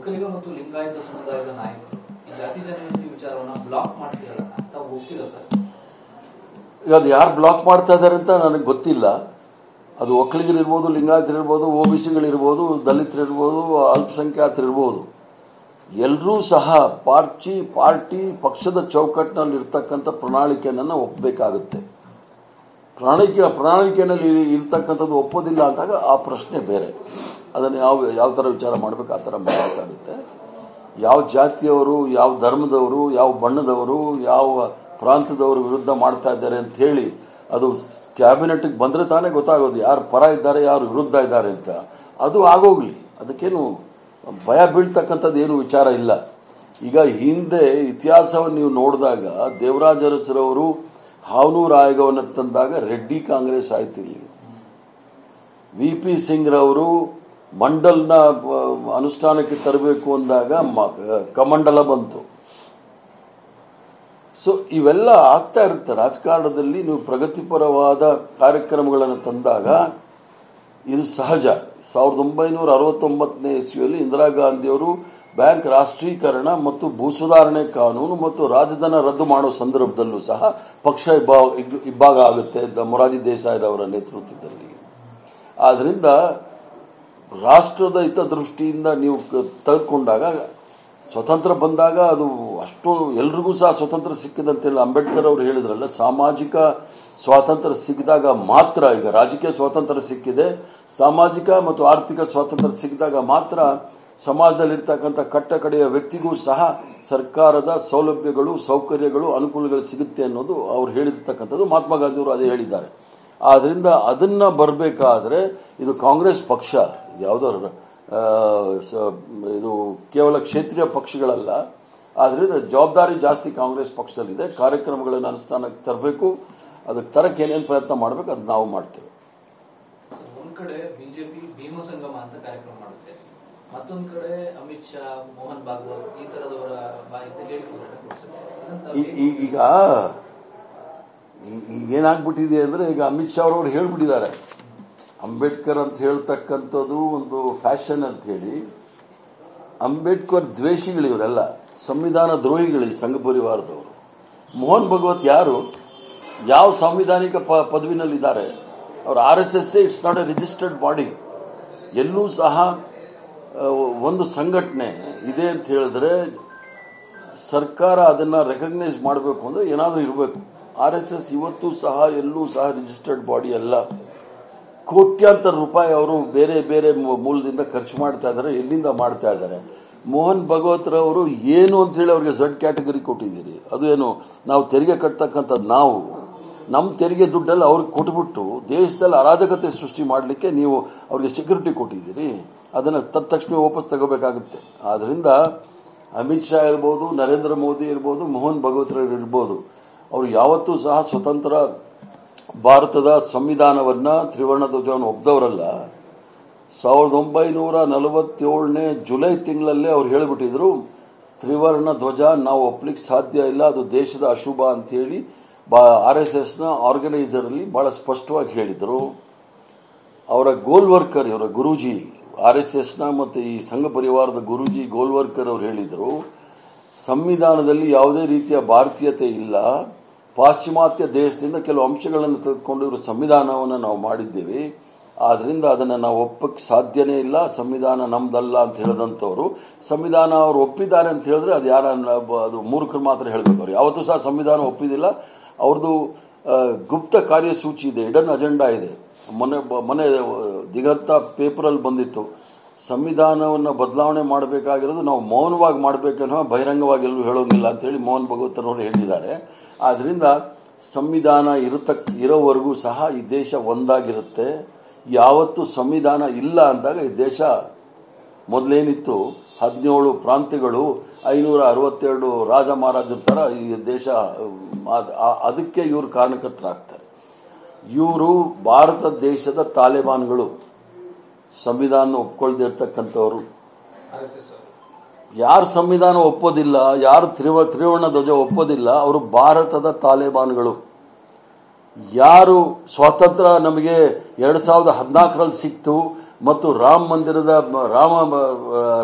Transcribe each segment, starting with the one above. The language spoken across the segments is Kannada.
ಒಕ್ಕಲಿಗ ಮತ್ತು ಲಿಂಗಾಯತ ಸಮುದಾಯದ ನಾಯಕರು ಈ ಜಾತಿ ಜನಗಣತಿ ವಿಚಾರವನ್ನ ಬ್ಲಾಕ್ ಮಾಡ್ತಿರಲ್ಲ ತಾವು ಹೋಗ್ತೀರಾ ಸರ್? ಈಗ ಅದು ಯಾರು ಬ್ಲಾಕ್ ಮಾಡ್ತಾ ಇದ್ದಾರೆ ಅಂತ ನನಗೆ ಗೊತ್ತಿಲ್ಲ. ಅದು ಒಕ್ಕಲಿಗರಿರ್ಬೋದು, ಲಿಂಗಾಯತರಿರ್ಬೋದು, OBCಗಳಿರ್ಬೋದು, ದಲಿತರಿರ್ಬೋದು, ಅಲ್ಪಸಂಖ್ಯಾತರಿರ್ಬೋದು, ಎಲ್ಲರೂ ಸಹ ಪಾರ್ಟಿ ಪಕ್ಷದ ಚೌಕಟ್ಟಿನಲ್ಲಿ ಇರ್ತಕ್ಕಂಥ ಪ್ರಣಾಳಿಕೆಯನ್ನು ಒಪ್ಪಬೇಕಾಗುತ್ತೆ. ಪ್ರಣಾಳಿಕೆಯಲ್ಲಿ ಇರ್ತಕ್ಕಂಥದ್ದು ಒಪ್ಪೋದಿಲ್ಲ ಅಂದಾಗ ಆ ಪ್ರಶ್ನೆ ಬೇರೆ. ಅದನ್ನು ಯಾವ ಥರ ವಿಚಾರ ಮಾಡಬೇಕು ಆ ಥರ ಮಾಡಬೇಕಾಗುತ್ತೆ. ಯಾವ ಜಾತಿಯವರು, ಯಾವ ಧರ್ಮದವರು, ಯಾವ ಬಣ್ಣದವರು, ಯಾವ ಪ್ರಾಂತದವರು ವಿರುದ್ಧ ಮಾಡ್ತಾ ಇದ್ದಾರೆ ಅಂತ ಹೇಳಿ ಅದು ಕ್ಯಾಬಿನೆಟ್ಗೆ ಬಂದರೆ ತಾನೇ ಗೊತ್ತಾಗೋದು ಯಾರು ಪರ ಇದ್ದಾರೆ, ಯಾರು ವಿರುದ್ಧ ಇದ್ದಾರೆ ಅಂತ. ಅದು ಆಗೋಗ್ಲಿ, ಅದಕ್ಕೇನು ಭಯ ಬೀಳ್ತಕ್ಕಂಥದ್ದು ಏನು ವಿಚಾರ ಇಲ್ಲ. ಈಗ ಹಿಂದೆ ಇತಿಹಾಸವನ್ನು ನೀವು ನೋಡಿದಾಗ ದೇವರಾಜ ಅರಸರವರು ಹಾವನೂರು ಆಯೋಗವನ್ನು ತಂದಾಗ ರೆಡ್ಡಿ ಕಾಂಗ್ರೆಸ್ ಆಯ್ತು. ಇಲ್ಲಿ VP ಸಿಂಗ್ರವರು ಮಂಡಲ್ನ ಅನುಷ್ಠಾನಕ್ಕೆ ತರಬೇಕು ಅಂದಾಗ ಕಮಂಡಲ ಬಂತು. ಸೊ ಇವೆಲ್ಲ ಆಗ್ತಾ ಇರುತ್ತೆ ರಾಜಕಾರಣದಲ್ಲಿ. ನೀವು ಪ್ರಗತಿಪರವಾದ ಕಾರ್ಯಕ್ರಮಗಳನ್ನು ತಂದಾಗ ಇದು ಸಹಜ. 1969ನೇ ಇಸ್ವಿಯಲ್ಲಿ ಇಂದಿರಾ ಗಾಂಧಿಯವರು ಬ್ಯಾಂಕ್ ರಾಷ್ಟ್ರೀಕರಣ ಮತ್ತು ಭೂಸುಧಾರಣೆ ಕಾನೂನು ಮತ್ತು ರಾಜಧನ ರದ್ದು ಮಾಡೋ ಸಂದರ್ಭದಲ್ಲೂ ಸಹ ಪಕ್ಷ ಇಬ್ಬಾಗ ಆಗುತ್ತೆ ಮೊರಾರ್ಜಿ ದೇಸಾಯಿರವರ ನೇತೃತ್ವದಲ್ಲಿ. ಆದ್ರಿಂದ ರಾಷ್ಟ್ರದ ಹಿತದೃಷ್ಟಿಯಿಂದ ನೀವು ತೆಗೆದುಕೊಂಡಾಗ ಸ್ವತಂತ್ರ ಬಂದಾಗ ಅದು ಅಷ್ಟು ಎಲ್ರಿಗೂ ಸಹ ಸ್ವತಂತ್ರ ಸಿಕ್ಕಿದಂತೆಲ್ಲ ಅಂಬೇಡ್ಕರ್ ಅವರು ಹೇಳಿದ್ರಲ್ಲ, ಸಾಮಾಜಿಕ ಸ್ವಾತಂತ್ರ್ಯ ಸಿಕ್ಕಿದಾಗ ಮಾತ್ರ, ಈಗ ರಾಜಕೀಯ ಸ್ವಾತಂತ್ರ್ಯ ಸಿಕ್ಕಿದೆ, ಸಾಮಾಜಿಕ ಮತ್ತು ಆರ್ಥಿಕ ಸ್ವಾತಂತ್ರ್ಯ ಸಿಕ್ಕಿದಾಗ ಮಾತ್ರ ಸಮಾಜದಲ್ಲಿರ್ತಕ್ಕಂಥ ಕಟ್ಟಕಡೆಯ ವ್ಯಕ್ತಿಗೂ ಸಹ ಸರ್ಕಾರದ ಸೌಲಭ್ಯಗಳು, ಸೌಕರ್ಯಗಳು, ಅನುಕೂಲಗಳು ಸಿಗುತ್ತೆ ಅನ್ನೋದು ಅವ್ರು ಹೇಳಿರ್ತಕ್ಕಂಥದ್ದು. ಮಹಾತ್ಮ ಗಾಂಧಿಯವರು ಅದೇ ಹೇಳಿದ್ದಾರೆ. ಆದ್ರಿಂದ ಅದನ್ನ ಬರಬೇಕಾದ್ರೆ ಇದು ಕಾಂಗ್ರೆಸ್ ಪಕ್ಷ ಯಾವುದೋ ಇದು ಕೇವಲ ಕ್ಷೇತ್ರೀಯ ಪಕ್ಷಗಳಲ್ಲ. ಆದ್ರಿಂದ ಜವಾಬ್ದಾರಿ ಜಾಸ್ತಿ ಕಾಂಗ್ರೆಸ್ ಪಕ್ಷದಲ್ಲಿದೆ. ಕಾರ್ಯಕ್ರಮಗಳನ್ನು ಅನುಷ್ಠಾನಕ್ಕೆ ತರಬೇಕು, ಅದಕ್ಕೆ ತರಕ್ಕೆ ಏನೇನು ಪ್ರಯತ್ನ ಮಾಡಬೇಕು ಅದು ನಾವು ಮಾಡ್ತೇವೆ. ಒಂದ್ ಕಡೆ ಬಿಜೆಪಿ ಭೀಮ ಸಂಗಮ ಅಂತ ಕಾರ್ಯಕ್ರಮ ಮಾಡುತ್ತೆ, ಮತ್ತೊಂದು ಕಡೆ ಅಮಿತ್ ಶಾ, ಮೋಹನ್ ಭಾಗವತ್ ಈ ತರದವರ ಈಗ ಏನಾಗ್ಬಿಟ್ಟಿದೆ ಅಂದ್ರೆ, ಈಗ ಅಮಿತ್ ಶಾ ಅವರು ಹೇಳ್ಬಿಟ್ಟಿದ್ದಾರೆ ಅಂಬೇಡ್ಕರ್ ಅಂತ ಹೇಳ್ತಕ್ಕಂಥದ್ದು ಒಂದು ಫ್ಯಾಷನ್ ಅಂತ ಹೇಳಿ. ಅಂಬೇಡ್ಕರ್ ದ್ವೇಷಿಗಳು ಇವರೆಲ್ಲ, ಸಂವಿಧಾನ ದ್ರೋಹಿಗಳು ಈ ಸಂಘ ಪರಿವಾರದವರು. ಮೋಹನ್ ಭಗವತ್ ಯಾರು, ಯಾವ ಸಾಂವಿಧಾನಿಕ ಪದವಿನಲ್ಲಿದ್ದಾರೆ? ಅವರು RSS, it's not A registered body. ಎಲ್ಲೂ ಸಹ ಒಂದು ಸಂಘಟನೆ ಇದೆ ಅಂತ ಹೇಳಿದ್ರೆ ಸರ್ಕಾರ ಅದನ್ನ ರೆಕಗ್ನೈಸ್ ಮಾಡಬೇಕು ಅಂದ್ರೆ ಏನಾದರೂ ಇರಬೇಕು. RSS ಇವತ್ತು ಸಹ ಎಲ್ಲೂ ಸಹ ರಿಜಿಸ್ಟರ್ಡ್ ಬಾಡಿ ಅಲ್ಲ. ಕೋಟ್ಯಾಂತರ ರೂಪಾಯಿ ಅವರು ಬೇರೆ ಬೇರೆ ಮೂಲದಿಂದ ಖರ್ಚು ಮಾಡ್ತಾ ಇದ್ದಾರೆ. ಎಲ್ಲಿಂದ ಮಾಡ್ತಾ ಇದ್ದಾರೆ? ಮೋಹನ್ ಭಗವತ್ರವರು ಏನು ಅಂತ ಹೇಳಿ ಅವ್ರಿಗೆ Z ಕ್ಯಾಟಗರಿ ಕೊಟ್ಟಿದ್ದೀರಿ. ಅದು ಏನು, ನಾವು ತೆರಿಗೆ ಕಟ್ತಕ್ಕಂಥದ್ದು, ನಾವು ನಮ್ಮ ತೆರಿಗೆ ದುಡ್ಡಲ್ಲಿ ಅವ್ರಿಗೆ ಕೊಟ್ಬಿಟ್ಟು ದೇಶದಲ್ಲಿ ಅರಾಜಕತೆ ಸೃಷ್ಟಿ ಮಾಡಲಿಕ್ಕೆ ನೀವು ಅವ್ರಿಗೆ ಸೆಕ್ಯೂರಿಟಿ ಕೊಟ್ಟಿದ್ದೀರಿ. ಅದನ್ನು ತಕ್ಷಣ ವಾಪಸ್ ತಗೋಬೇಕಾಗುತ್ತೆ. ಆದ್ರಿಂದ ಅಮಿತ್ ಶಾ ಇರ್ಬೋದು, ನರೇಂದ್ರ ಮೋದಿ ಇರ್ಬೋದು, ಮೋಹನ್ ಭಗವತ್ರರು ಇರ್ಬೋದು, ಅವರು ಯಾವತ್ತೂ ಸಹ ಸ್ವತಂತ್ರ ಭಾರತದ ಸಂವಿಧಾನವನ್ನ, ತ್ರಿವರ್ಣ ಧ್ವಜವನ್ನು ಒಪ್ಪಿದವರಲ್ಲ. 1947ನೇ ಜುಲೈ ತಿಂಗಳಲ್ಲೇ ಅವ್ರು ಹೇಳಿಬಿಟ್ಟಿದ್ರು, ತ್ರಿವರ್ಣ ಧ್ವಜ ನಾವು ಒಪ್ಪಲಿಕ್ಕೆ ಸಾಧ್ಯ ಇಲ್ಲ, ಅದು ದೇಶದ ಅಶುಭ ಅಂತೇಳಿ RSSನ ಆರ್ಗನೈಸರ್ ಅಲ್ಲಿ ಬಹಳ ಸ್ಪಷ್ಟವಾಗಿ ಹೇಳಿದರು. ಅವರ ಗೋಲ್ವರ್ಕರ್, ಇವರ ಗುರೂಜಿ, RSSನ ಮತ್ತು ಈ ಸಂಘ ಪರಿವಾರದ ಗುರೂಜಿ ಗೋಲ್ವರ್ಕರ್ ಅವರು ಹೇಳಿದರು, ಸಂವಿಧಾನದಲ್ಲಿ ಯಾವುದೇ ರೀತಿಯ ಭಾರತೀಯತೆ ಇಲ್ಲ, ಪಾಶ್ಚಿಮಾತ್ಯ ದೇಶದಿಂದ ಕೆಲವು ಅಂಶಗಳನ್ನು ತೆಗೆದುಕೊಂಡು ಇವರು ಸಂವಿಧಾನವನ್ನು ನಾವು ಮಾಡಿದ್ದೇವೆ, ಆದ್ರಿಂದ ಅದನ್ನು ನಾವು ಒಪ್ಪಕ್ಕೆ ಸಾಧ್ಯನೇ ಇಲ್ಲ, ಸಂವಿಧಾನ ನಮ್ದಲ್ಲ ಅಂತ ಹೇಳಿದಂಥವ್ರು. ಸಂವಿಧಾನ ಅವರು ಒಪ್ಪಿದ್ದಾರೆ ಅಂತ ಹೇಳಿದ್ರೆ ಅದು ಅದು ಮೂರ್ಖರು ಮಾತ್ರ ಹೇಳಬೇಕು. ಅವ್ರು ಯಾವತ್ತೂ ಸಹ ಸಂವಿಧಾನ ಒಪ್ಪಿದಿಲ್ಲ. ಅವ್ರದ್ದು ಗುಪ್ತ ಕಾರ್ಯಸೂಚಿ ಇದೆ, ಹಿಡನ್ ಅಜೆಂಡಾ ಇದೆ. ಮೊನ್ನೆ ದಿಗಂತ ಪೇಪರಲ್ಲಿ ಬಂದಿತ್ತು, ಸಂವಿಧಾನವನ್ನು ಬದಲಾವಣೆ ಮಾಡಬೇಕಾಗಿರೋದು ನಾವು ಮೌನವಾಗಿ ಮಾಡಬೇಕನ್ನೋ, ಬಹಿರಂಗವಾಗಿ ಎಲ್ಲೂ ಹೇಳೋಂಗಿಲ್ಲ ಅಂತ ಹೇಳಿ ಮೋಹನ್ ಭಗವತ್ರವರು ಹೇಳಿದ್ದಾರೆ. ಆದ್ರಿಂದ ಸಂವಿಧಾನ ಇರೋವರೆಗೂ ಸಹ ಈ ದೇಶ ಒಂದಾಗಿರುತ್ತೆ. ಯಾವತ್ತು ಸಂವಿಧಾನ ಇಲ್ಲ ಅಂದಾಗ ಈ ದೇಶ ಮೊದಲೇನಿತ್ತು 17 ಪ್ರಾಂತ್ಯಗಳು, 562 ರಾಜ ಮಹಾರಾಜರ ತರ ಈ ದೇಶ, ಅದಕ್ಕೆ ಇವರು ಕಾರಣಕರ್ತರಾಗ್ತಾರೆ. ಇವರು ಭಾರತ ದೇಶದ ತಾಲಿಬಾನ್ಗಳು, ಸಂವಿಧಾನ ಒಪ್ಕೊಳ್ದೇ ಇರ್ತಕ್ಕಂಥವ್ರು. ಯಾರು ಸಂವಿಧಾನ ಒಪ್ಪೋದಿಲ್ಲ, ಯಾರು ತ್ರಿವರ್ಣ ಧ್ವಜ ಒಪ್ಪೋದಿಲ್ಲ, ಅವರು ಭಾರತದ ತಾಲಿಬಾನ್ಗಳು. ಯಾರು ಸ್ವಾತಂತ್ರ್ಯ ನಮಗೆ 2014ರಲ್ಲಿ ಸಿಕ್ತು, ಮತ್ತು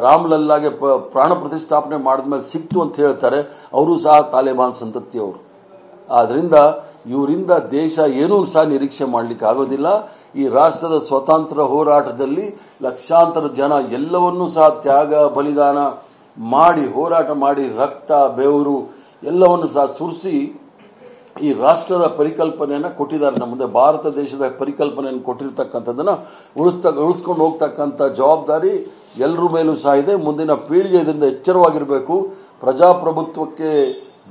ರಾಮಲಲ್ಲಾಗೆ ಪ್ರಾಣ ಪ್ರತಿಷ್ಠಾಪನೆ ಮಾಡಿದ್ಮೇಲೆ ಸಿಕ್ತು ಅಂತ ಹೇಳ್ತಾರೆ. ಅವರು ಸಹ ತಾಲಿಬಾನ್ ಸಂತತಿಯವರು. ಆದ್ರಿಂದ ಇವರಿಂದ ದೇಶ ಏನೂ ಸಹ ನಿರೀಕ್ಷೆ ಮಾಡಲಿಕ್ಕೆ ಆಗೋದಿಲ್ಲ. ಈ ರಾಷ್ಟ್ರದ ಸ್ವತಂತ್ರ ಹೋರಾಟದಲ್ಲಿ ಲಕ್ಷಾಂತರ ಜನ ಎಲ್ಲವನ್ನೂ ಸಹ ತ್ಯಾಗ ಬಲಿದಾನ ಮಾಡಿ ಹೋರಾಟ ಮಾಡಿ ರಕ್ತ ಬೆವರು ಎಲ್ಲವನ್ನು ಸಹ ಸುರಿಸಿ ಈ ರಾಷ್ಟ್ರದ ಪರಿಕಲ್ಪನೆಯನ್ನು ಕೊಟ್ಟಿದ್ದಾರೆ. ನಮ್ಮದೇ ಭಾರತ ದೇಶದ ಪರಿಕಲ್ಪನೆಯನ್ನು ಕೊಟ್ಟಿರ್ತಕ್ಕಂಥದ್ದನ್ನ ಉಳಿಸ್ಕೊಂಡು ಹೋಗ್ತಕ್ಕಂಥ ಜವಾಬ್ದಾರಿ ಎಲ್ಲರ ಮೇಲೂ ಸಹ ಇದೆ. ಮುಂದಿನ ಪೀಳಿಗೆ ಇದರಿಂದ ಎಚ್ಚರವಾಗಿರಬೇಕು. ಪ್ರಜಾಪ್ರಭುತ್ವಕ್ಕೆ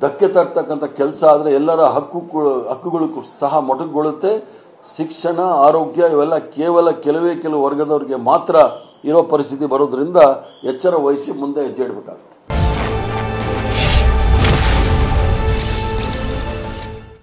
ಧಕ್ಕೆ ತರ್ತಕ್ಕಂಥ ಕೆಲಸ ಆದರೆ ಎಲ್ಲರ ಹಕ್ಕುಗಳು ಸಹ ಮೊಟಕುಗೊಳ್ಳುತ್ತೆ. ಶಿಕ್ಷಣ, ಆರೋಗ್ಯ ಇವೆಲ್ಲ ಕೇವಲ ಕೆಲವು ವರ್ಗದವರಿಗೆ ಮಾತ್ರ ಇರೋ ಪರಿಸ್ಥಿತಿ ಬರೋದ್ರಿಂದ ಎಚ್ಚರ ವಹಿಸಿ ಮುಂದೆ ಹೆಜ್ಜೆ ಇಡಬೇಕಾಗುತ್ತೆ.